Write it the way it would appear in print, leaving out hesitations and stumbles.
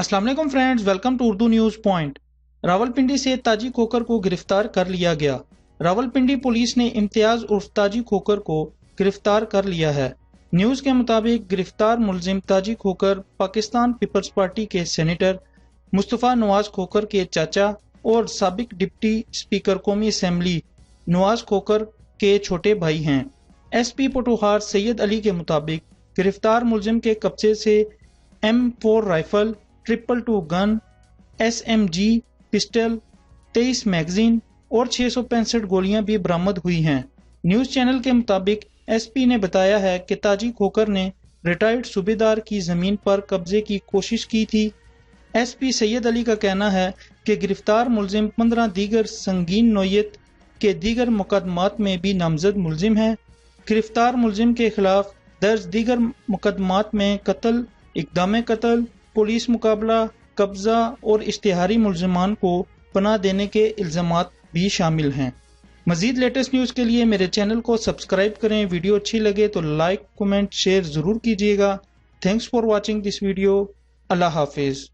अस्सलाम वालेकुम friends, welcome to Urdu news point. Rawalpindi से ताजी खोकर को गिरफ्तार कर लिया गया। रावलपिंडी पुलिस ने इम्तियाज उर्फ ताजी खोकर को गिरफ्तार कर लिया है। न्यूज़ के मुताबिक गिरफ्तार मुलजिम ताजी खोकर पाकिस्तान पीपल्स पार्टी के सेनेटर मुस्तफ़ा नवाज खोकर के चाचा और साबिक डिप्टी स्पीकर कौमी असम्बली नवाज खोकर के छोटे भाई हैं। SP पटोहार सैयद अली के मुताबिक गिरफ्तार मुलजिम के कब्जे से M4 rifle, 222 gun, SMG pistol, 23 magazine और 665 गोलियां भी बरामद हुई हैं। न्यूज़ चैनल के मुताबिक SP ने बताया है कि ताजी खोकर ने रिटायर्ड सूबेदार की जमीन पर कब्जे की कोशिश की थी। SP सैयद अली का कहना है कि गिरफ्तार मुलजिम 15 दीगर संगीन नोयत के दीगर मुकदमात में भी नामजद मुलजिम है। गिरफ्तार मुलजिम के खिलाफ दर्ज दीगर मुकदमात में कत्ल, इक़दाम कत्ल, पुलिस मुकाबला, कब्जा और इश्तिहारी मुलजिमान को पनाह देने के इल्ज़ामात भी शामिल हैं। मज़ीद लेटेस्ट न्यूज़ के लिए मेरे चैनल को सब्सक्राइब करें। वीडियो अच्छी लगे तो लाइक, कमेंट, शेयर ज़रूर कीजिएगा। Thanks for watching this video. अल्लाह हाफिज़।